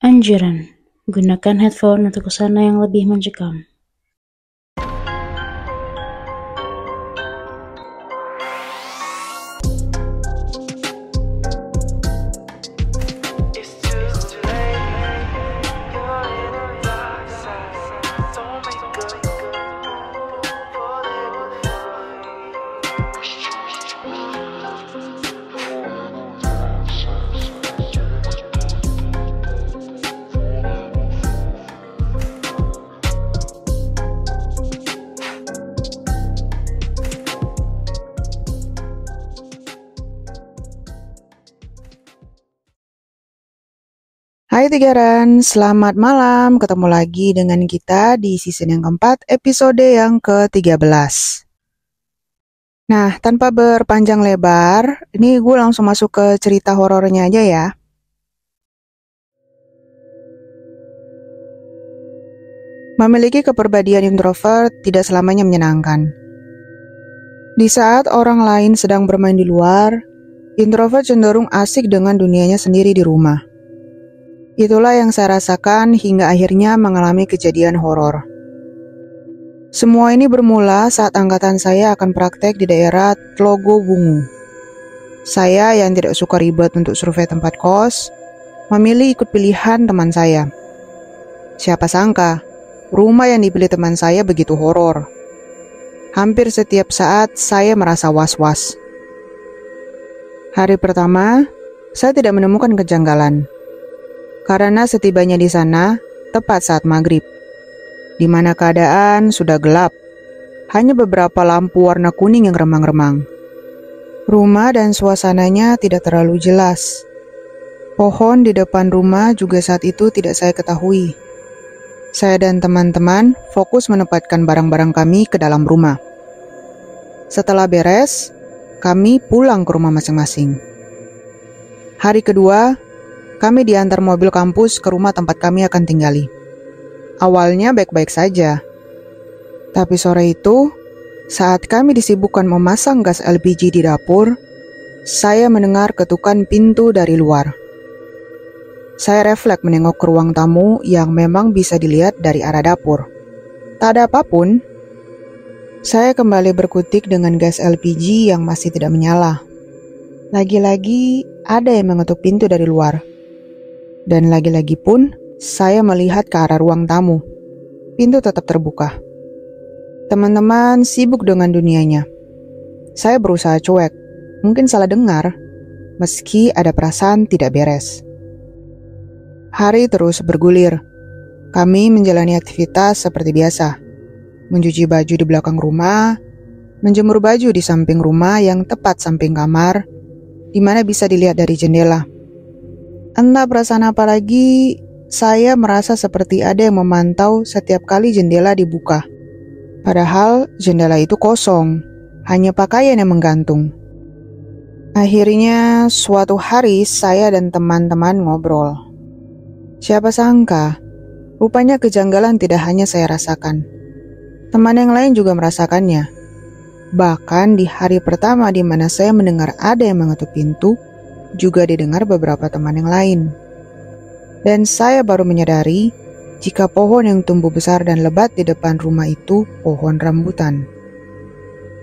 Anjuran: gunakan headphone untuk suasana yang lebih mencekam. Hai Tigaran, selamat malam. Ketemu lagi dengan kita di season yang keempat, episode yang ke-13. Nah, tanpa berpanjang lebar, ini gue langsung masuk ke cerita horornya aja ya. Memiliki kepribadian introvert tidak selamanya menyenangkan. Di saat orang lain sedang bermain di luar, introvert cenderung asik dengan dunianya sendiri di rumah. Itulah yang saya rasakan hingga akhirnya mengalami kejadian horor. Semua ini bermula saat angkatan saya akan praktek di daerah Tlogo Bungu. Saya yang tidak suka ribet untuk survei tempat kos, memilih ikut pilihan teman saya. Siapa sangka, rumah yang dipilih teman saya begitu horor. Hampir setiap saat saya merasa was-was. Hari pertama, saya tidak menemukan kejanggalan. Karena setibanya di sana, tepat saat maghrib, di mana keadaan sudah gelap, hanya beberapa lampu warna kuning yang remang-remang. Rumah dan suasananya tidak terlalu jelas. Pohon di depan rumah juga saat itu tidak saya ketahui. Saya dan teman-teman fokus menempatkan barang-barang kami ke dalam rumah. Setelah beres, kami pulang ke rumah masing-masing. Hari kedua, kami diantar mobil kampus ke rumah tempat kami akan tinggali. Awalnya baik-baik saja. Tapi sore itu, saat kami disibukkan memasang gas LPG di dapur, saya mendengar ketukan pintu dari luar. Saya refleks menengok ke ruang tamu yang memang bisa dilihat dari arah dapur. Tak ada apapun. Saya kembali berkutik dengan gas LPG yang masih tidak menyala. Lagi-lagi ada yang mengetuk pintu dari luar. Dan lagi-lagi pun, saya melihat ke arah ruang tamu. Pintu tetap terbuka. Teman-teman sibuk dengan dunianya. Saya berusaha cuek, mungkin salah dengar, meski ada perasaan tidak beres. Hari terus bergulir. Kami menjalani aktivitas seperti biasa. Mencuci baju di belakang rumah, menjemur baju di samping rumah yang tepat samping kamar, di mana bisa dilihat dari jendela. Entah perasaan apa lagi, saya merasa seperti ada yang memantau setiap kali jendela dibuka. Padahal jendela itu kosong, hanya pakaian yang menggantung. Akhirnya suatu hari saya dan teman-teman ngobrol. Siapa sangka, rupanya kejanggalan tidak hanya saya rasakan. Teman yang lain juga merasakannya. Bahkan di hari pertama di mana saya mendengar ada yang mengetuk pintu, juga didengar beberapa teman yang lain. Dan saya baru menyadari jika pohon yang tumbuh besar dan lebat di depan rumah itu pohon rambutan.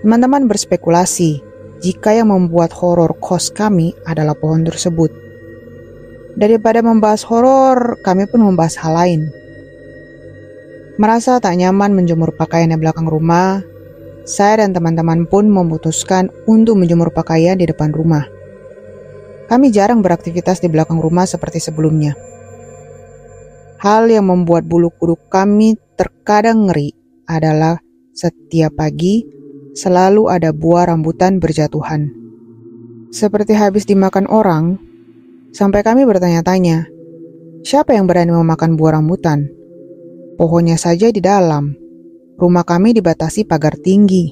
Teman-teman berspekulasi jika yang membuat horor kos kami adalah pohon tersebut. Daripada membahas horor, kami pun membahas hal lain. Merasa tak nyaman menjemur pakaian di belakang rumah, saya dan teman-teman pun memutuskan untuk menjemur pakaian di depan rumah. Kami jarang beraktivitas di belakang rumah seperti sebelumnya. Hal yang membuat bulu kuduk kami terkadang ngeri adalah setiap pagi selalu ada buah rambutan berjatuhan. Seperti habis dimakan orang, sampai kami bertanya-tanya, siapa yang berani memakan buah rambutan? Pohonnya saja di dalam. Rumah kami dibatasi pagar tinggi.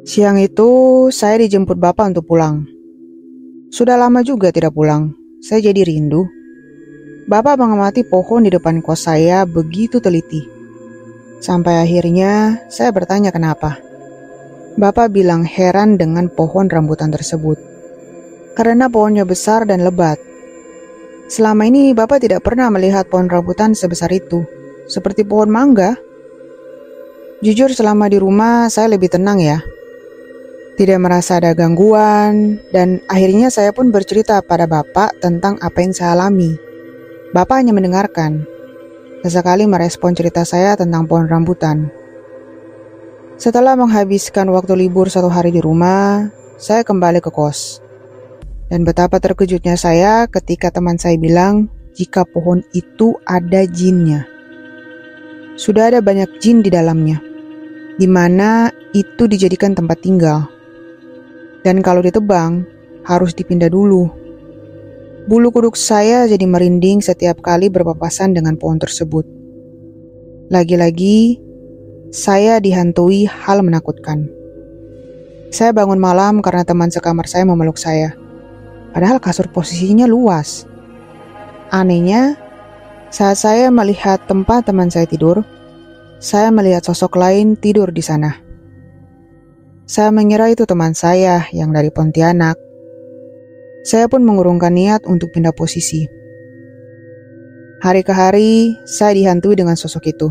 Siang itu, saya dijemput bapak untuk pulang. Sudah lama juga tidak pulang, saya jadi rindu. Bapak mengamati pohon di depan kos saya begitu teliti. Sampai akhirnya saya bertanya kenapa. Bapak bilang heran dengan pohon rambutan tersebut. Karena pohonnya besar dan lebat. Selama ini Bapak tidak pernah melihat pohon rambutan sebesar itu, seperti pohon mangga. Jujur selama di rumah saya lebih tenang ya. Tidak merasa ada gangguan, dan akhirnya saya pun bercerita pada Bapak tentang apa yang saya alami. Bapak hanya mendengarkan, sesekali merespon cerita saya tentang pohon rambutan. Setelah menghabiskan waktu libur 1 hari di rumah, saya kembali ke kos. Dan betapa terkejutnya saya ketika teman saya bilang jika pohon itu ada jinnya. Sudah ada banyak jin di dalamnya, di mana itu dijadikan tempat tinggal. Dan kalau ditebang, harus dipindah dulu. Bulu kuduk saya jadi merinding setiap kali berpapasan dengan pohon tersebut. Lagi-lagi, saya dihantui hal menakutkan. Saya bangun malam karena teman sekamar saya memeluk saya. Padahal kasur posisinya luas. Anehnya, saat saya melihat tempat teman saya tidur, saya melihat sosok lain tidur di sana. Saya mengira itu teman saya yang dari Pontianak. Saya pun mengurungkan niat untuk pindah posisi. Hari ke hari, saya dihantui dengan sosok itu.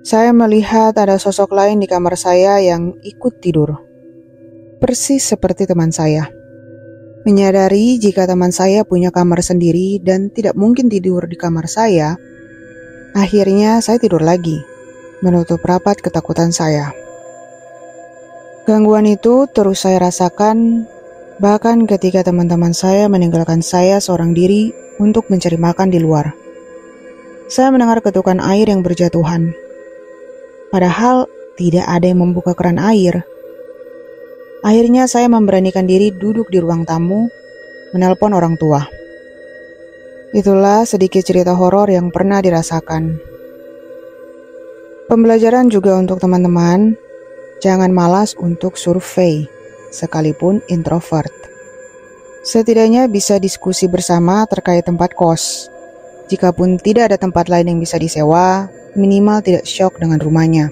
Saya melihat ada sosok lain di kamar saya yang ikut tidur. Persis seperti teman saya. Menyadari jika teman saya punya kamar sendiri dan tidak mungkin tidur di kamar saya, akhirnya saya tidur lagi, menutup rapat ketakutan saya. Gangguan itu terus saya rasakan, bahkan ketika teman-teman saya meninggalkan saya seorang diri untuk mencari makan di luar. Saya mendengar ketukan air yang berjatuhan. Padahal tidak ada yang membuka keran air. Akhirnya saya memberanikan diri duduk di ruang tamu, menelpon orang tua. Itulah sedikit cerita horor yang pernah dirasakan. Pembelajaran juga untuk teman-teman, jangan malas untuk survei, sekalipun introvert. Setidaknya bisa diskusi bersama terkait tempat kos. Jikapun tidak ada tempat lain yang bisa disewa, minimal tidak syok dengan rumahnya.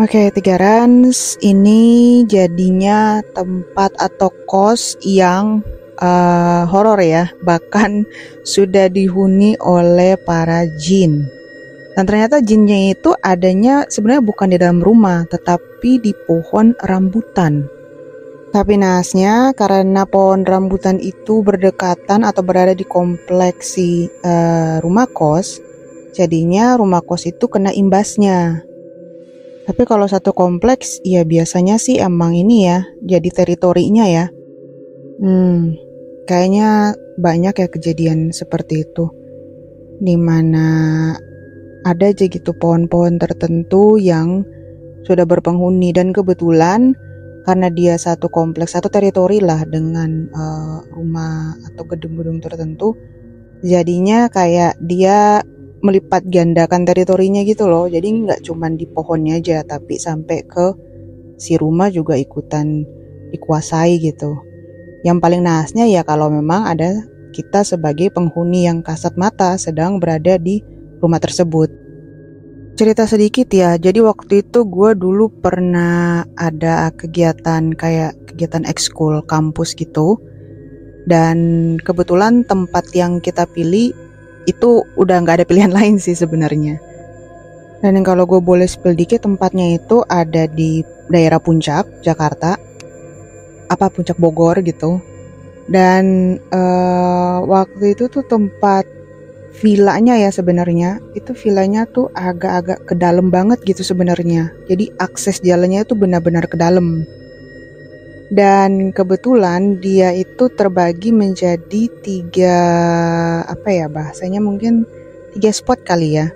Oke, 3 Rans, ini jadinya tempat atau kos yang horor ya, bahkan sudah dihuni oleh para jin. Dan ternyata jinnya itu adanya sebenarnya bukan di dalam rumah, tetapi di pohon rambutan. Tapi naasnya karena pohon rambutan itu berdekatan atau berada di kompleks rumah kos, jadinya rumah kos itu kena imbasnya. Tapi kalau satu kompleks, ya biasanya sih emang ini ya, jadi teritorinya ya. Kayaknya banyak ya kejadian seperti itu. Dimana ada aja gitu pohon-pohon tertentu yang sudah berpenghuni. Dan kebetulan karena dia satu kompleks, satu teritori lah dengan rumah atau gedung-gedung tertentu, jadinya kayak dia melipat gandakan teritorinya gitu loh. Jadi nggak cuma di pohonnya aja, tapi sampai ke si rumah juga ikutan dikuasai gitu. Yang paling naasnya ya kalau memang ada kita sebagai penghuni yang kasat mata sedang berada di rumah tersebut. Cerita sedikit ya, jadi waktu itu gue dulu pernah ada kegiatan kayak kegiatan ekskul kampus gitu. Dan kebetulan tempat yang kita pilih itu udah gak ada pilihan lain sih sebenarnya. Dan kalau gue boleh spill dikit, tempatnya itu ada di daerah Puncak, Jakarta. Puncak Bogor gitu. Dan waktu itu tuh tempat villanya ya sebenarnya. Itu villanya tuh agak-agak ke dalam banget gitu sebenarnya. Jadi akses jalannya itu benar-benar ke dalam. Dan kebetulan dia itu terbagi menjadi 3 bahasanya mungkin 3 spot kali ya.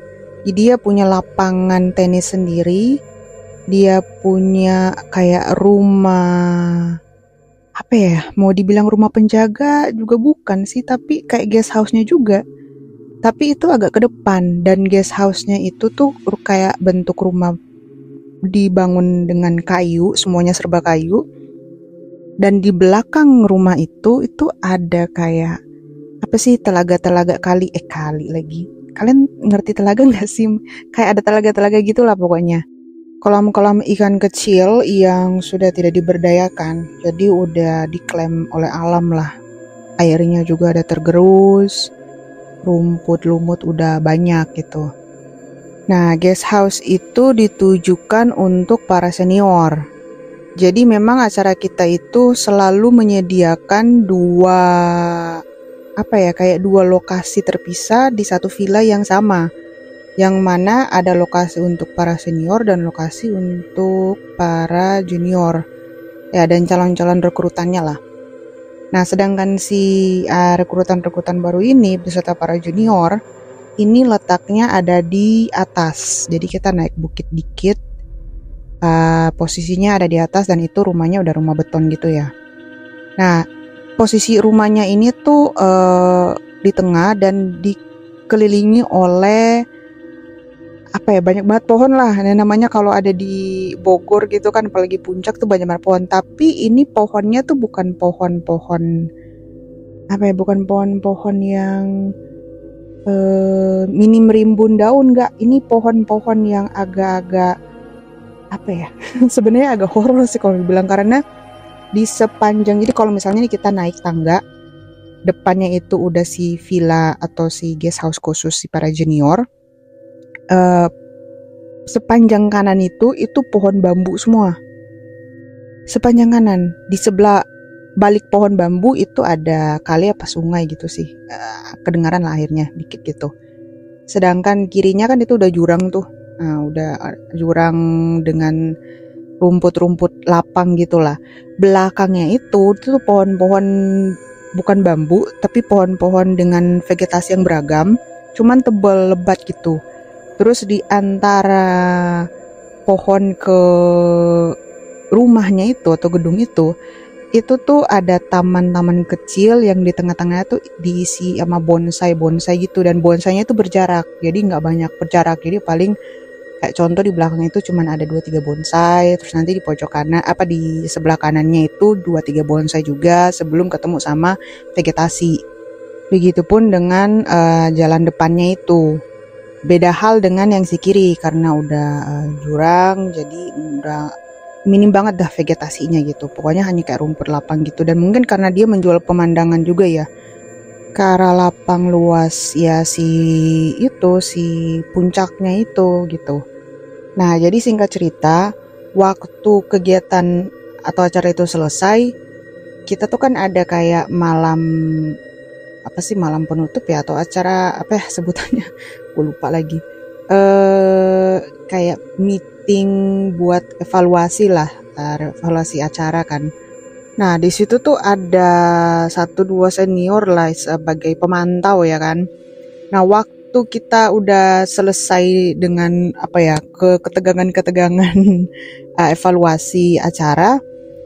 Jadi dia punya lapangan tenis sendiri, dia punya kayak rumah mau dibilang rumah penjaga juga bukan sih, tapi kayak guest house-nya juga. Tapi itu agak ke depan, dan guest house-nya itu tuh kayak bentuk rumah dibangun dengan kayu, semuanya serba kayu. Dan di belakang rumah itu ada kayak telaga-telaga kali lagi. Kalian ngerti telaga nggak sih? Kayak ada telaga-telaga gitulah pokoknya. Kolam-kolam ikan kecil yang sudah tidak diberdayakan, jadi udah diklaim oleh alam lah. airnya juga ada tergerus, rumput lumut udah banyak gitu. Nah, guest house itu ditujukan untuk para senior. Jadi memang acara kita itu selalu menyediakan kayak dua lokasi terpisah di satu villa yang sama. Yang mana ada lokasi untuk para senior dan lokasi untuk para junior. Ya, dan calon-calon rekrutannya lah. Nah, sedangkan si rekrutan-rekrutan baru ini beserta para junior, ini letaknya ada di atas. Jadi kita naik bukit dikit, posisinya ada di atas dan itu rumahnya udah rumah beton gitu ya. Nah, posisi rumahnya ini tuh di tengah dan dikelilingi oleh banyak banget pohon lah. Nah, namanya kalau ada di Bogor gitu kan, apalagi puncak tuh banyak banget pohon. Tapi ini pohonnya tuh bukan pohon-pohon bukan pohon-pohon yang minim rimbun daun, enggak. Ini pohon-pohon yang agak-agak sebenarnya agak horor sih kalau dibilang, karena di sepanjang, jadi kalau misalnya kita naik tangga, depannya itu udah si villa atau si guest house khusus si para junior. Sepanjang kanan itu pohon bambu semua. Sepanjang kanan, di sebelah balik pohon bambu itu ada kali apa sungai gitu sih, kedengaran lah airnya dikit gitu. Sedangkan kirinya kan itu udah jurang tuh, udah jurang dengan rumput-rumput lapang gitulah. Belakangnya itu tuh pohon-pohon bukan bambu, tapi pohon-pohon dengan vegetasi yang beragam, cuman tebal lebat gitu. Terus di antara pohon ke rumahnya itu atau gedung itu tuh ada taman-taman kecil yang di tengah-tengahnya tuh diisi sama bonsai gitu, dan bonsainya itu berjarak, jadi nggak banyak berjarak, jadi paling kayak contoh di belakang itu cuman ada 2-3 bonsai, terus nanti di pojok kanan di sebelah kanannya itu 2-3 bonsai juga sebelum ketemu sama vegetasi. Begitupun dengan jalan depannya itu. Beda hal dengan yang si kiri, karena udah jurang, jadi udah minim banget dah vegetasinya gitu. Pokoknya hanya kayak rumput lapang gitu, dan mungkin karena dia menjual pemandangan juga ya, ke arah lapang luas ya si puncaknya itu gitu. Nah, jadi singkat cerita, waktu kegiatan atau acara itu selesai, kita tuh kan ada kayak malam penutup ya, atau acara sebutannya gue lupa lagi, kayak meeting buat evaluasi acara kan. Nah, di situ tuh ada 1-2 senior lah sebagai pemantau ya kan. Nah, waktu kita udah selesai dengan ketegangan evaluasi acara,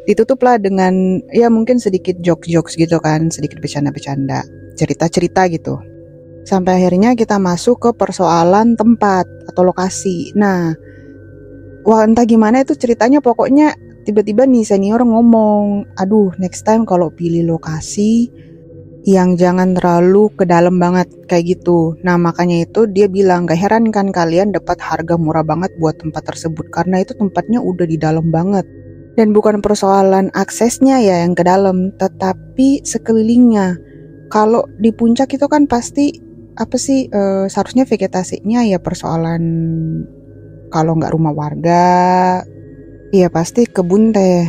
ditutuplah dengan ya mungkin sedikit jokes gitu kan, sedikit bercanda-bercanda, cerita-cerita gitu. Sampai akhirnya kita masuk ke persoalan tempat atau lokasi. Nah, entah gimana itu ceritanya, pokoknya tiba-tiba nih senior ngomong, aduh next time kalau pilih lokasi yang jangan terlalu ke dalam banget kayak gitu. Nah, makanya itu dia bilang, gak heran kan kalian dapat harga murah banget buat tempat tersebut, karena itu tempatnya udah di dalam banget. Dan bukan persoalan aksesnya ya yang ke dalam, tetapi sekelilingnya. Kalau di puncak itu kan pasti seharusnya vegetasinya ya persoalan, kalau nggak rumah warga ya pasti kebun teh.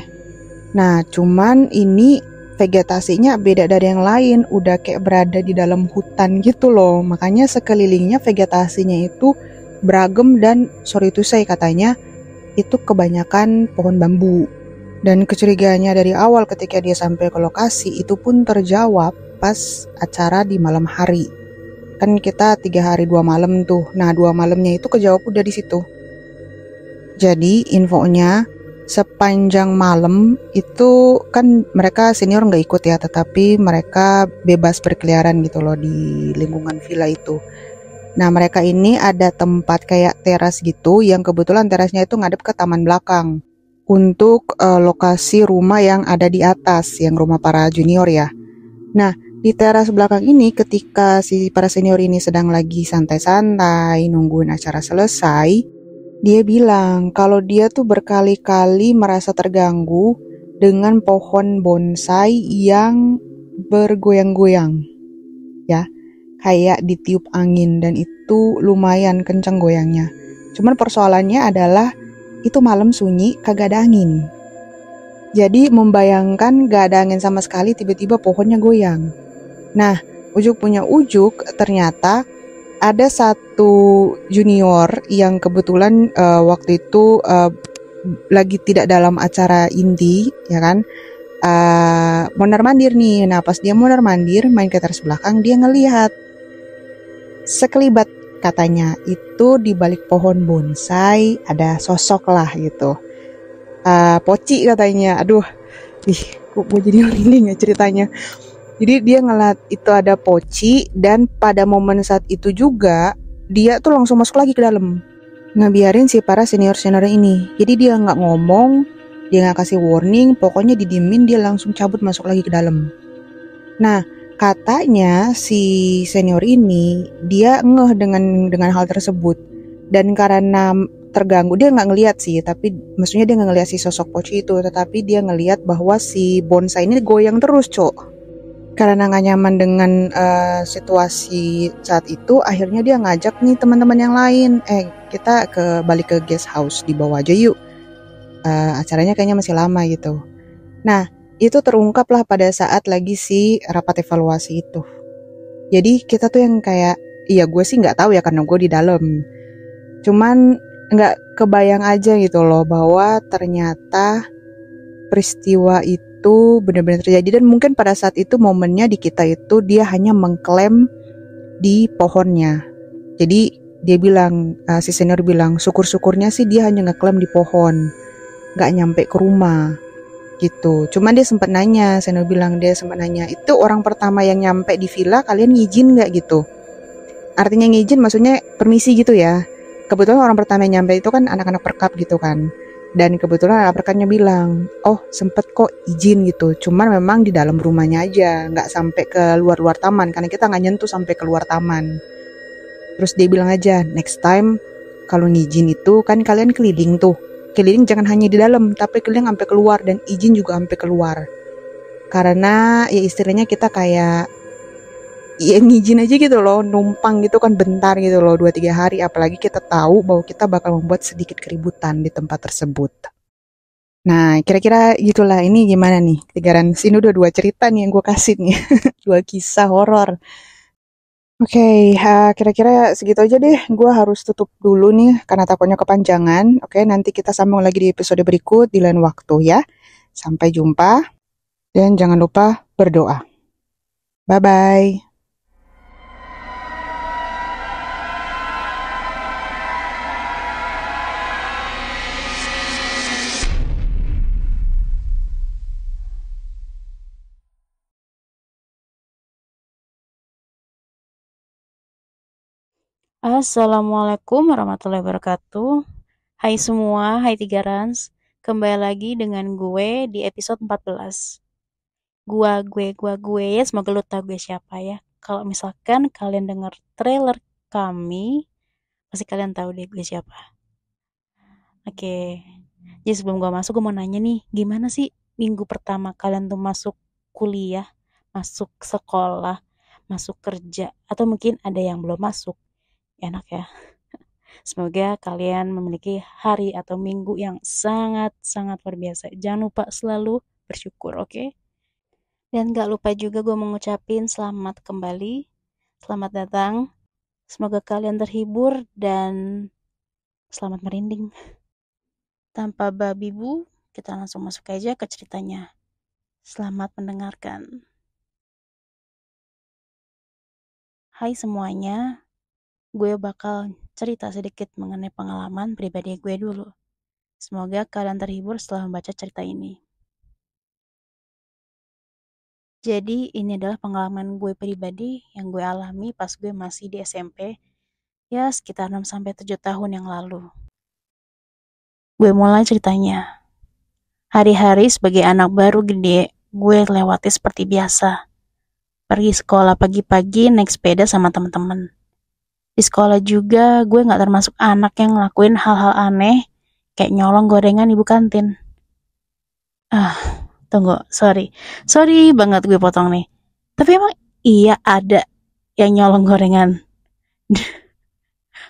Nah, cuman ini vegetasinya beda dari yang lain, udah kayak berada di dalam hutan gitu loh. Makanya sekelilingnya vegetasinya itu beragam, dan sorry to say katanya itu kebanyakan pohon bambu. Dan kecurigaannya dari awal ketika dia sampai ke lokasi itu pun terjawab pas acara di malam hari. Kan kita 3 hari 2 malam tuh. Nah, 2 malamnya itu kejawab udah di situ. Jadi infonya sepanjang malam itu kan mereka senior nggak ikut ya, tetapi mereka bebas berkeliaran gitu loh di lingkungan villa itu. Nah, mereka ini ada tempat kayak teras gitu, yang kebetulan terasnya itu ngadep ke taman belakang untuk lokasi rumah yang ada di atas, yang rumah para junior ya. Nah, di teras belakang ini ketika si para senior ini sedang lagi santai-santai nungguin acara selesai, dia bilang kalau dia tuh berkali-kali merasa terganggu dengan pohon bonsai yang bergoyang-goyang, ya, kayak ditiup angin, dan itu lumayan kencang goyangnya. Cuman persoalannya adalah itu malam sunyi, kagak ada angin. Jadi membayangkan gak ada angin sama sekali, tiba-tiba pohonnya goyang. Nah, ujuk punya ujuk, ternyata ada satu junior yang kebetulan waktu itu lagi tidak dalam acara inti, ya kan? Mondar-mandir nih. Nah, pas dia mondar-mandir, main ke teras belakang, dia ngelihat sekelibat, katanya itu di balik pohon bonsai ada sosok lah gitu. Poci katanya. Aduh, kok gue jadi merinding ya ceritanya. Jadi dia ngeliat itu ada poci, dan pada momen saat itu juga dia tuh langsung masuk lagi ke dalam, ngebiarin si para senior-senior ini. Jadi dia nggak ngomong, dia nggak kasih warning, pokoknya didiemin, dia langsung cabut masuk lagi ke dalam. Nah, katanya si senior ini dia ngeh dengan hal tersebut, dan karena terganggu, dia nggak ngelihat sih, tapi maksudnya dia nggak ngelihat si sosok poci itu, tetapi dia ngelihat bahwa si bonsai ini goyang terus, Cok. Karena nggak nyaman dengan situasi saat itu, akhirnya dia ngajak nih teman-teman yang lain, kita balik ke guest house di bawah aja yuk. Acaranya kayaknya masih lama gitu. Nah, itu terungkap lah pada saat lagi si rapat evaluasi itu. Jadi kita tuh yang kayak, iya gue sih nggak tahu ya karena gue di dalam. Cuman nggak kebayang aja gitu loh bahwa ternyata peristiwa itu benar-benar terjadi, dan mungkin pada saat itu momennya di kita itu dia hanya mengklaim di pohonnya. Jadi dia bilang, si senior bilang, syukur-syukurnya sih dia hanya ngeklaim di pohon, nggak nyampe ke rumah gitu. Cuman dia sempat nanya, senior bilang dia sempat nanya, itu orang pertama yang nyampe di villa, kalian ngizin nggak gitu? Artinya ngizin maksudnya permisi gitu ya. Kebetulan orang pertama yang nyampe itu kan anak-anak perkap gitu kan. Dan kebetulan anak perkapnya bilang, oh sempet kok izin gitu, cuman memang di dalam rumahnya aja, nggak sampai ke luar-luar taman, karena kita nggak nyentuh sampai keluar taman. Terus dia bilang aja, next time kalau ngizin itu kan kalian keliling tuh, keliling jangan hanya di dalam, tapi keliling sampai keluar, dan izin juga sampai keluar. Karena ya istilahnya kita kayak ya ngizin aja gitu loh, numpang gitu kan bentar gitu loh, 2-3 hari, apalagi kita tahu bahwa kita bakal membuat sedikit keributan di tempat tersebut. Nah, kira-kira gitulah. Ini gimana nih? Ini udah 2 cerita nih yang gue kasih nih. 2 kisah horor. Oke, kira-kira segitu aja deh. Gue harus tutup dulu nih karena takutnya kepanjangan. Oke, nanti kita sambung lagi di episode berikut di lain waktu ya. Sampai jumpa, dan jangan lupa berdoa. Bye-bye. Assalamualaikum warahmatullahi wabarakatuh. Hai semua, hai Tiga Rans. Kembali lagi dengan gue di episode 14. Gue ya, semoga lo tau gue siapa ya. Kalau misalkan kalian denger trailer kami, pasti kalian tahu deh gue siapa. Oke. Jadi sebelum gue masuk, gue mau nanya nih, gimana sih minggu pertama kalian tuh masuk kuliah, masuk sekolah, masuk kerja, atau mungkin ada yang belum masuk? Enak ya. Semoga kalian memiliki hari atau minggu yang sangat-sangat luar biasa. Jangan lupa selalu bersyukur, oke? Dan gak lupa juga gue mengucapin selamat kembali, selamat datang. Semoga kalian terhibur dan selamat merinding. Tanpa babi bu, kita langsung masuk aja ke ceritanya. Selamat mendengarkan. Hai semuanya, gue bakal cerita sedikit mengenai pengalaman pribadi gue dulu. Semoga kalian terhibur setelah membaca cerita ini. Jadi ini adalah pengalaman gue pribadi yang gue alami pas gue masih di SMP, ya sekitar 6-7 tahun yang lalu. Gue mulai ceritanya. Hari-hari sebagai anak baru gede, gue lewati seperti biasa. Pergi sekolah pagi-pagi naik sepeda sama teman-teman. Di sekolah juga gue gak termasuk anak yang ngelakuin hal-hal aneh kayak nyolong gorengan ibu kantin. Tunggu, sorry banget gue potong nih. Tapi emang iya ada yang nyolong gorengan.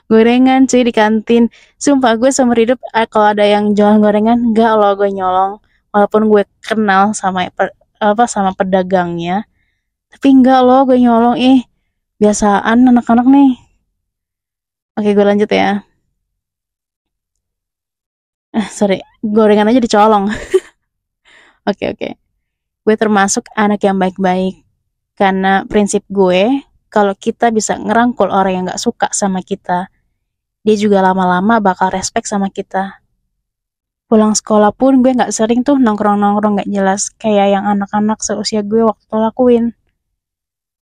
Gorengan cuy di kantin. Sumpah gue seumur hidup kalau ada yang jualan gorengan enggak loh gue nyolong. Walaupun gue kenal sama pedagangnya, tapi enggak loh gue nyolong. Biasaan anak-anak nih. Oke, gue lanjut ya. Sorry, gorengan aja dicolong. Oke. Gue termasuk anak yang baik-baik. Karena prinsip gue, kalau kita bisa ngerangkul orang yang gak suka sama kita, dia juga lama-lama bakal respect sama kita. Pulang sekolah pun gue gak sering tuh nongkrong-nongkrong gak jelas, kayak yang anak-anak seusia gue waktu itu lakuin.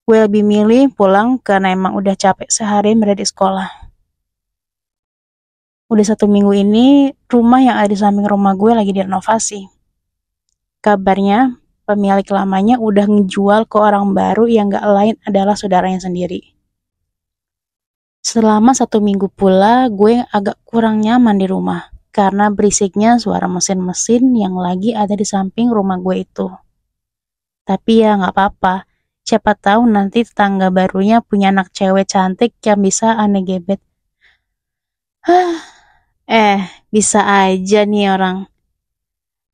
Gue lebih milih pulang karena emang udah capek seharian berada di sekolah. Udah 1 minggu ini, rumah yang ada di samping rumah gue lagi direnovasi. Kabarnya, pemilik lamanya udah ngejual ke orang baru yang gak lain adalah saudaranya sendiri. Selama 1 minggu pula, gue agak kurang nyaman di rumah, karena berisiknya suara mesin-mesin yang lagi ada di samping rumah gue itu. Tapi ya gak apa-apa, siapa tahu nanti tetangga barunya punya anak cewek cantik yang bisa aneh gebet. Bisa aja nih orang.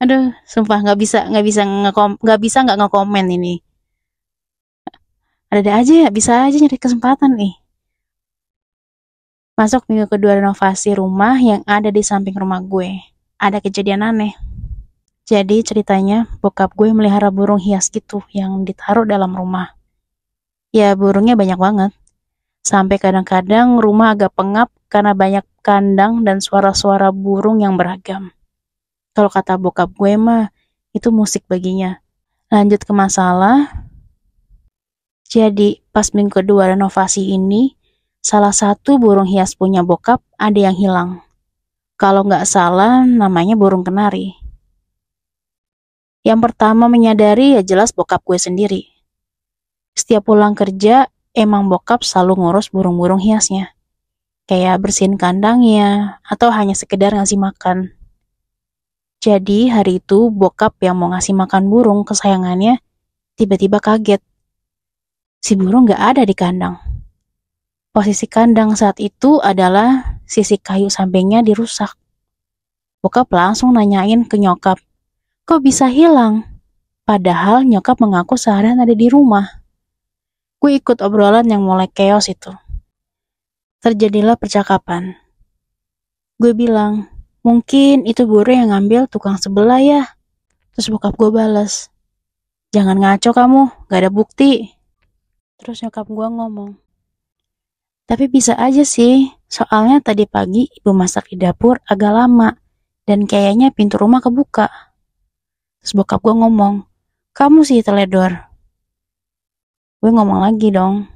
Aduh, sumpah nggak bisa nggak ngekomen ini. Ada aja ya, bisa aja nyari kesempatan nih. Masuk minggu kedua renovasi rumah yang ada di samping rumah gue. Ada kejadian aneh. Jadi ceritanya bokap gue melihara burung hias gitu yang ditaruh dalam rumah. Ya burungnya banyak banget. Sampai kadang-kadang rumah agak pengap karena banyak kandang dan suara-suara burung yang beragam. Kalau kata bokap gue mah, itu musik baginya. Lanjut ke masalah. Jadi, pas minggu kedua renovasi ini, salah satu burung hias punya bokap ada yang hilang. Kalau nggak salah, namanya burung kenari. Yang pertama menyadari ya jelas bokap gue sendiri. Setiap pulang kerja, emang bokap selalu ngurus burung-burung hiasnya. Kayak bersihin kandangnya, atau hanya sekedar ngasih makan. Jadi hari itu bokap yang mau ngasih makan burung kesayangannya tiba-tiba kaget. Si burung gak ada di kandang. Posisi kandang saat itu adalah sisi kayu sampingnya dirusak. Bokap langsung nanyain ke nyokap, kok bisa hilang? Padahal nyokap mengaku seharian ada di rumah. Gue ikut obrolan yang mulai chaos itu. Terjadilah percakapan. Gue bilang, mungkin itu burung yang ngambil tukang sebelah ya. Terus bokap gue balas, jangan ngaco kamu, gak ada bukti. Terus nyokap gue ngomong, tapi bisa aja sih, soalnya tadi pagi ibu masak di dapur agak lama, dan kayaknya pintu rumah kebuka. Terus bokap gue ngomong, kamu sih teledor. Gue ngomong lagi dong,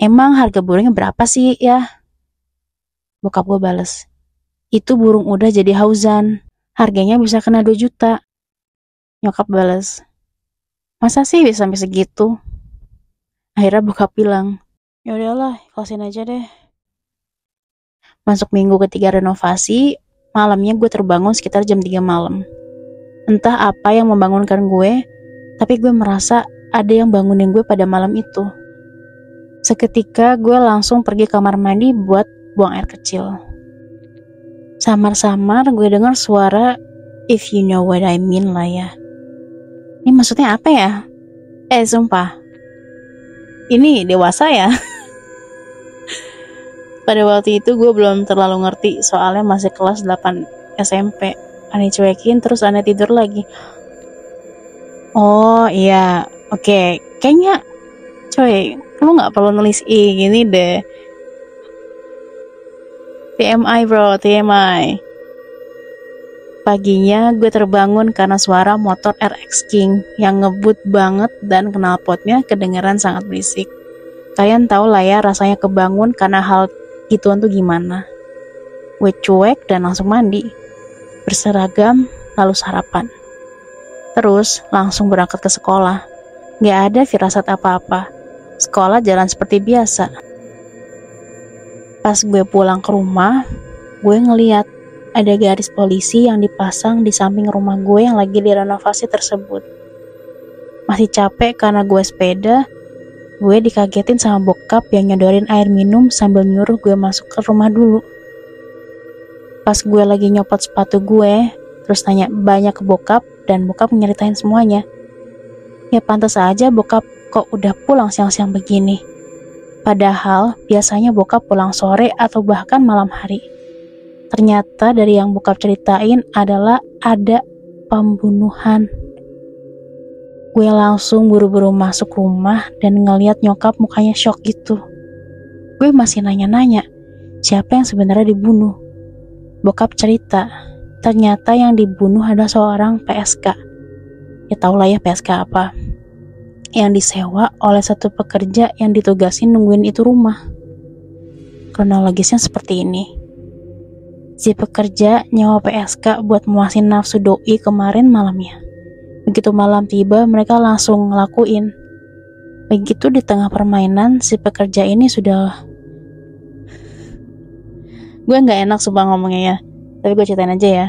emang harga burungnya berapa sih ya? Bokap gue balas, itu burung udah jadi hauzan, harganya bisa kena 2 juta. Nyokap balas, masa sih bisa sampai segitu? Akhirnya bokap bilang, ya udahlah, ikhlasin aja deh. Masuk minggu ketiga renovasi, malamnya gue terbangun sekitar jam 3 malam. Entah apa yang membangunkan gue, tapi gue merasa ada yang bangunin gue pada malam itu. Seketika gue langsung pergi kamar mandi buat buang air kecil. Samar-samar gue dengar suara if you know what I mean lah ya. Ini maksudnya apa ya? Sumpah, ini dewasa ya? Pada waktu itu gue belum terlalu ngerti, soalnya masih kelas 8 SMP. Aneh cuekin, terus aneh tidur lagi. Oh iya, oke. Kayaknya, coy, lu gak perlu nulis gini deh. TMI bro, TMI. Paginya gue terbangun karena suara motor RX King yang ngebut banget dan knalpotnya kedengeran sangat berisik. Kalian tau lah ya rasanya kebangun karena hal gituan tuh gimana. Gue cuek dan langsung mandi, berseragam, lalu sarapan. Terus langsung berangkat ke sekolah. Gak ada firasat apa-apa. Sekolah jalan seperti biasa. Pas gue pulang ke rumah, gue ngeliat ada garis polisi yang dipasang di samping rumah gue yang lagi direnovasi tersebut. Masih capek karena gue sepeda, gue dikagetin sama bokap yang nyodorin air minum sambil nyuruh gue masuk ke rumah dulu. Pas gue lagi nyopot sepatu gue, terus tanya banyak ke bokap, dan bokap nyeritain semuanya. Ya pantas aja bokap kok udah pulang siang-siang begini. Padahal biasanya bokap pulang sore atau bahkan malam hari. Ternyata dari yang bokap ceritain adalah ada pembunuhan. Gue langsung buru-buru masuk rumah dan ngeliat nyokap mukanya shock gitu. Gue masih nanya-nanya, siapa yang sebenarnya dibunuh? Bokap cerita, ternyata yang dibunuh adalah seorang PSK. Ya tau lah ya PSK apa. Yang disewa oleh satu pekerja yang ditugasin nungguin itu rumah. Kronologisnya seperti ini. Si pekerja nyewa PSK buat memuasin nafsu doi kemarin malamnya. Begitu malam tiba, mereka langsung ngelakuin. Begitu di tengah permainan, si pekerja ini sudah... Gue gak enak sumpah ngomongnya ya, tapi gue ceritain aja ya.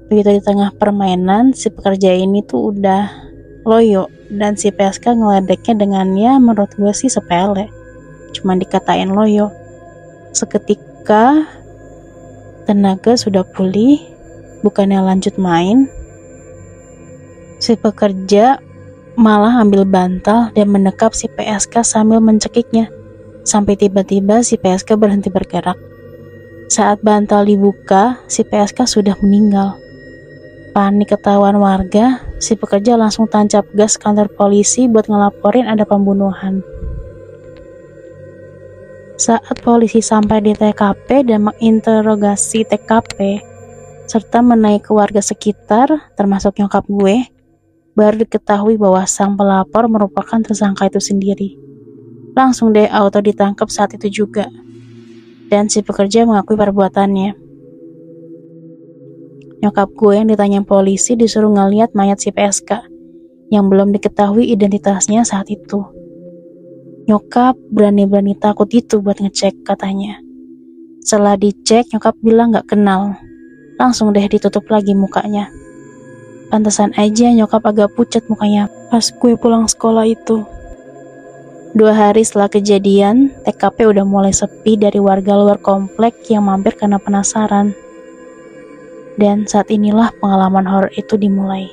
Begitu di tengah permainan, si pekerja ini tuh udah loyo, dan si PSK ngeledeknya dengan ya menurut gue sih sepele. Cuma dikatain loyo. Seketika tenaga sudah pulih, bukannya lanjut main, si pekerja malah ambil bantal dan mendekap si PSK sambil mencekiknya, sampai tiba-tiba si PSK berhenti bergerak. Saat bantal dibuka, si PSK sudah meninggal. Panik ketahuan warga, si pekerja langsung tancap gas kantor polisi buat ngelaporin ada pembunuhan. Saat polisi sampai di TKP dan menginterogasi TKP, serta menaik ke warga sekitar, termasuk nyokap gue, baru diketahui bahwa sang pelapor merupakan tersangka itu sendiri. Langsung deh auto ditangkap saat itu juga. Dan si pekerja mengakui perbuatannya. Nyokap gue yang ditanya polisi disuruh ngeliat mayat si PSK, yang belum diketahui identitasnya saat itu. Nyokap berani-berani takut itu buat ngecek katanya. Setelah dicek, nyokap bilang gak kenal. Langsung deh ditutup lagi mukanya. Pantesan aja nyokap agak pucat mukanya pas gue pulang sekolah itu. 2 hari setelah kejadian, TKP udah mulai sepi dari warga luar komplek yang mampir karena penasaran. Dan saat inilah pengalaman horor itu dimulai.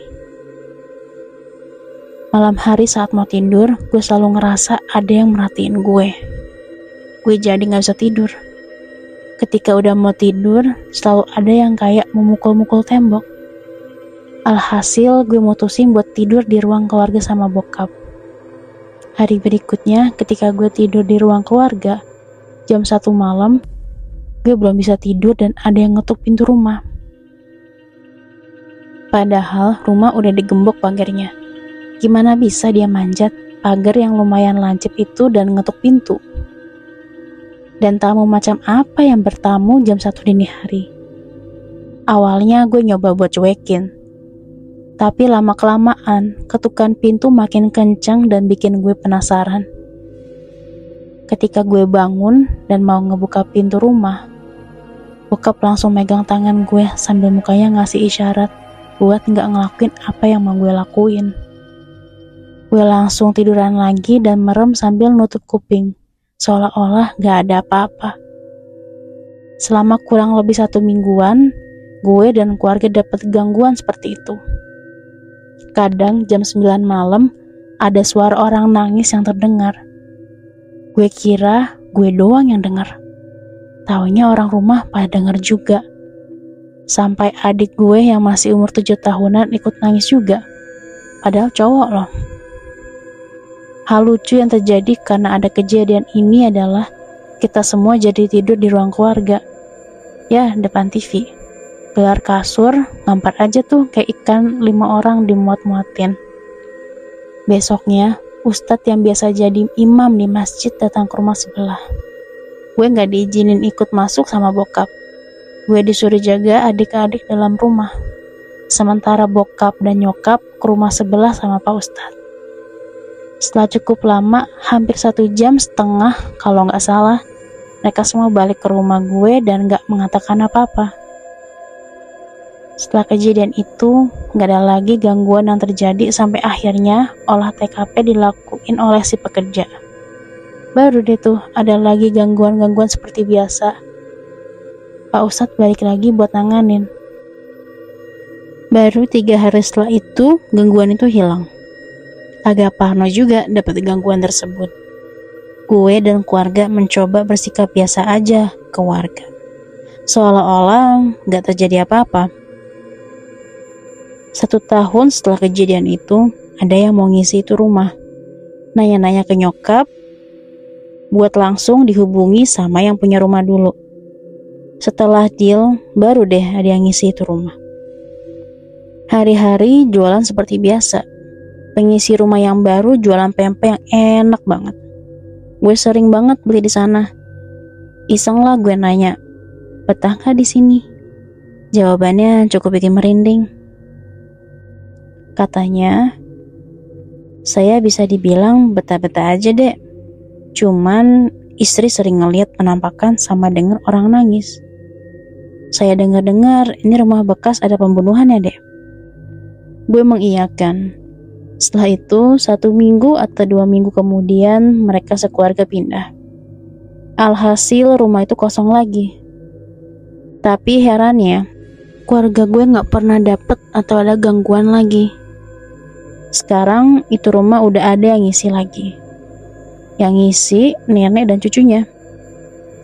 Malam hari saat mau tidur, gue selalu ngerasa ada yang merhatiin gue. Gue jadi gak bisa tidur. Ketika udah mau tidur, selalu ada yang kayak memukul-mukul tembok. Alhasil gue mutusin buat tidur di ruang keluarga sama bokap. Hari berikutnya, ketika gue tidur di ruang keluarga, jam 1 malam, gue belum bisa tidur dan ada yang ngetuk pintu rumah. Padahal rumah udah digembok pagarnya. Gimana bisa dia manjat pagar yang lumayan lancip itu dan ngetuk pintu? Dan tamu macam apa yang bertamu jam 1 dini hari? Awalnya gue nyoba buat cuekin. Tapi lama-kelamaan, ketukan pintu makin kencang dan bikin gue penasaran. Ketika gue bangun dan mau ngebuka pintu rumah, bokap langsung megang tangan gue sambil mukanya ngasih isyarat buat gak ngelakuin apa yang mau gue lakuin. Gue langsung tiduran lagi dan merem sambil nutup kuping, seolah-olah gak ada apa-apa. Selama kurang lebih 1 mingguan, gue dan keluarga dapat gangguan seperti itu. Kadang jam 9 malam, ada suara orang nangis yang terdengar. Gue kira gue doang yang dengar. Taunya orang rumah pada denger juga. Sampai adik gue yang masih umur 7 tahunan ikut nangis juga. Padahal cowok loh. Hal lucu yang terjadi karena ada kejadian ini adalah kita semua jadi tidur di ruang keluarga. Ya, depan TV. Gelar kasur, ngampar aja tuh kayak ikan 5 orang dimuat-muatin. Besoknya, ustadz yang biasa jadi imam di masjid datang ke rumah sebelah. Gue gak diizinin ikut masuk sama bokap. Gue disuruh jaga adik-adik dalam rumah. Sementara bokap dan nyokap ke rumah sebelah sama Pak Ustadz. Setelah cukup lama, hampir 1,5 jam kalau gak salah, mereka semua balik ke rumah gue dan gak mengatakan apa-apa. Setelah kejadian itu, gak ada lagi gangguan yang terjadi sampai akhirnya olah TKP dilakuin oleh si pekerja. Baru deh tuh ada lagi gangguan-gangguan seperti biasa. Pak Ustadz balik lagi buat nanganin. Baru 3 hari setelah itu gangguan itu hilang. Agak parno juga dapat gangguan tersebut. Gue dan keluarga mencoba bersikap biasa aja ke warga, seolah-olah gak terjadi apa-apa. 1 tahun setelah kejadian itu, ada yang mau ngisi itu rumah. Nanya-nanya ke nyokap, buat langsung dihubungi sama yang punya rumah dulu. Setelah deal, baru deh ada yang ngisi itu rumah. Hari-hari jualan seperti biasa. Pengisi rumah yang baru jualan pempek yang enak banget. Gue sering banget beli di sana. Iseng lah gue nanya, betah gak di sini? Jawabannya cukup bikin merinding. Katanya, saya bisa dibilang betah-betah aja dek. Cuman istri sering ngeliat penampakan sama denger orang nangis. Saya dengar-dengar ini rumah bekas ada pembunuhan ya dek. Gue mengiyakan. Setelah itu 1 minggu atau 2 minggu kemudian mereka sekeluarga pindah. Alhasil rumah itu kosong lagi. Tapi herannya, keluarga gue gak pernah dapet atau ada gangguan lagi. Sekarang itu rumah udah ada yang ngisi lagi. Yang ngisi nenek dan cucunya.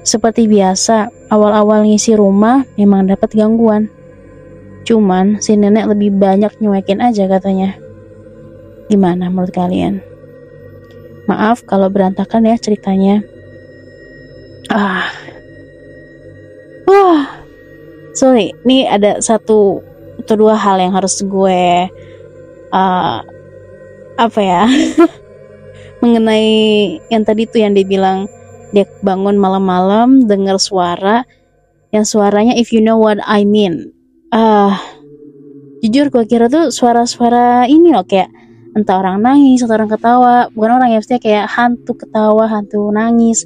Seperti biasa, awal-awal ngisi rumah memang dapat gangguan. Cuman si nenek lebih banyak nyuekin aja katanya. Gimana menurut kalian? Maaf kalau berantakan ya ceritanya. Sorry, ini ada 1 atau 2 hal yang harus gue mengenai yang tadi tuh yang dibilang dia bangun malam-malam dengar suara yang suaranya if you know what I mean. Jujur gue kira tuh suara-suara ini loh, kayak entah orang nangis atau orang ketawa. Bukan orang ya, maksudnya kayak hantu ketawa, hantu nangis.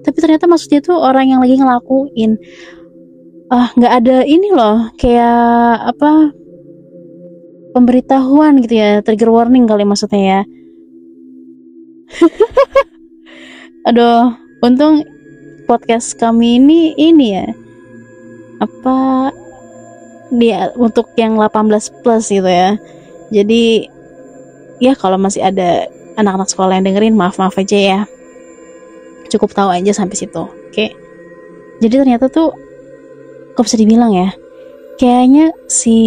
Tapi ternyata maksudnya tuh orang yang lagi ngelakuin. Gak ada ini loh, kayak pemberitahuan gitu ya, trigger warning kali maksudnya ya. Aduh, untung podcast kami ini ya dia untuk yang 18 plus gitu ya. Jadi ya kalau masih ada anak-anak sekolah yang dengerin, maaf aja ya. Cukup tahu aja sampai situ. Oke. Jadi ternyata tuh kok bisa dibilang ya, kayaknya si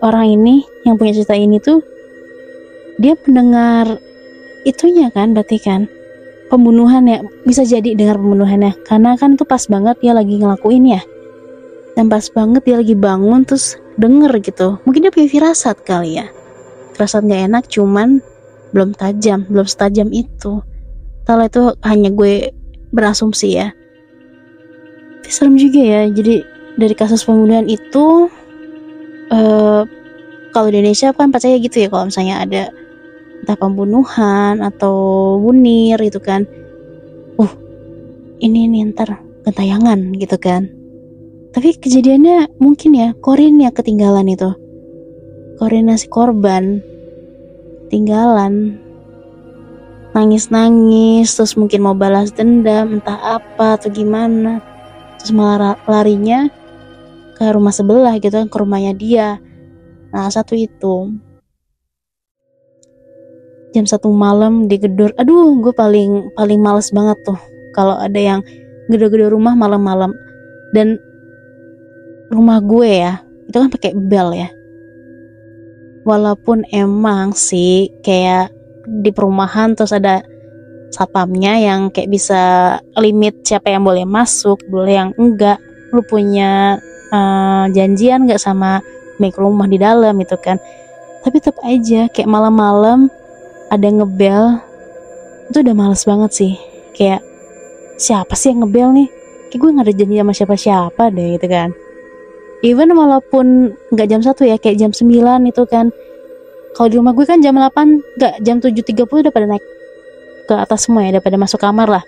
orang ini yang punya cerita ini tuh dia pendengar itunya kan, berarti kan pembunuhan ya, bisa jadi dengar pembunuhannya karena kan itu pas banget dia lagi ngelakuin ya. Dan pas banget dia lagi bangun terus denger gitu. Mungkin dia punya firasat kali ya. Firasat gak enak, cuman belum setajam itu. Kalau itu hanya gue berasumsi ya. Tapi serem juga ya. Jadi dari kasus pembunuhan itu kalau di Indonesia kan percaya gitu ya, kalau misalnya ada entah pembunuhan atau bunir gitu kan, ini ntar gentayangan gitu kan. Tapi kejadiannya mungkin ya Korin ya ketinggalan itu. Korinnya si korban ketinggalan, nangis terus mungkin mau balas dendam entah apa atau gimana, terus malah larinya ke rumah sebelah gitu kan, ke rumahnya dia. Nah 1 itu jam 1 malam digedor. Aduh, gue paling males banget tuh kalau ada yang gedor-gedor rumah malam-malam. Dan rumah gue ya itu kan pakai bel ya. Walaupun emang sih kayak di perumahan terus ada satpamnya yang kayak bisa limit siapa yang boleh masuk, boleh yang enggak. Lu punya janjian gak sama make rumah di dalam itu kan. Tapi tetap aja kayak malam-malam ada ngebel, itu udah males banget sih. Kayak siapa sih yang ngebel nih? Kayak gue gak ada janji sama siapa-siapa deh gitu kan. Even walaupun gak jam 1 ya, kayak jam 9 itu kan. Kalau di rumah gue kan jam 8, gak jam 7.30 udah pada naik ke atas semua ya, udah pada masuk kamar lah.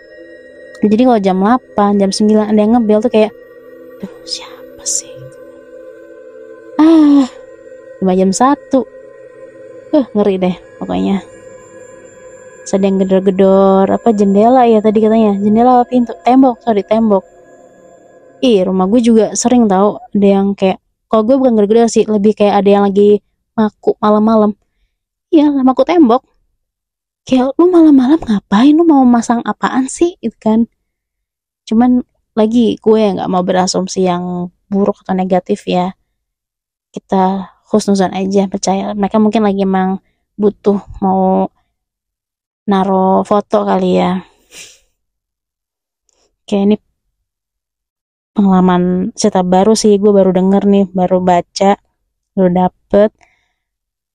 Jadi kalau jam 8, jam 9 ada yang ngebel tuh kayak, duh siapa sih? 5 jam 1, ngeri deh pokoknya. Ada yang gedor-gedor apa jendela ya tadi katanya, jendela apa pintu, tembok. Rumah gue juga sering tahu ada yang kayak, kalau gue bukan gedor-gedor sih, lebih kayak ada yang lagi maku malam-malam. Iya, maku tembok. Kayak lu malam-malam ngapain, lu mau masang apaan sih gitu kan. Cuman lagi gue nggak mau berasumsi yang buruk atau negatif ya. Kita husnuzon aja, percaya mereka mungkin lagi emang butuh mau naro foto kali ya. Kayak ini pengalaman cerita baru sih, gue baru denger nih, baru baca, baru dapet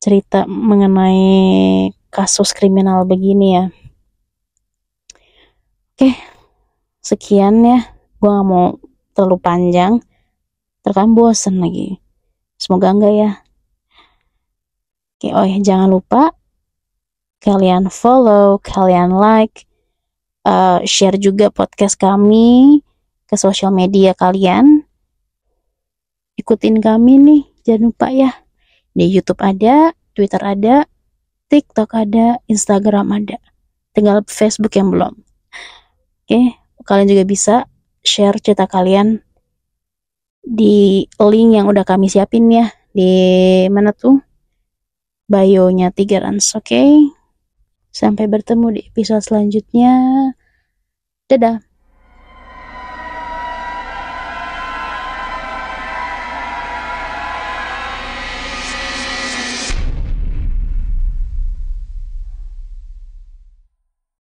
cerita mengenai kasus kriminal begini ya. Oke, sekian ya, gue gak mau terlalu panjang, terkadang bosen lagi, semoga enggak ya. Oke, oh ya, jangan lupa kalian follow, kalian like, share juga podcast kami ke sosial media kalian. Ikutin kami nih, jangan lupa ya. Di YouTube ada, Twitter ada, TikTok ada, Instagram ada. Tinggal Facebook yang belum. Oke, kalian juga bisa share cerita kalian di link yang udah kami siapin ya. Di mana tuh? Bio-nya Tigerans, oke? Sampai bertemu di episode selanjutnya. Dadah.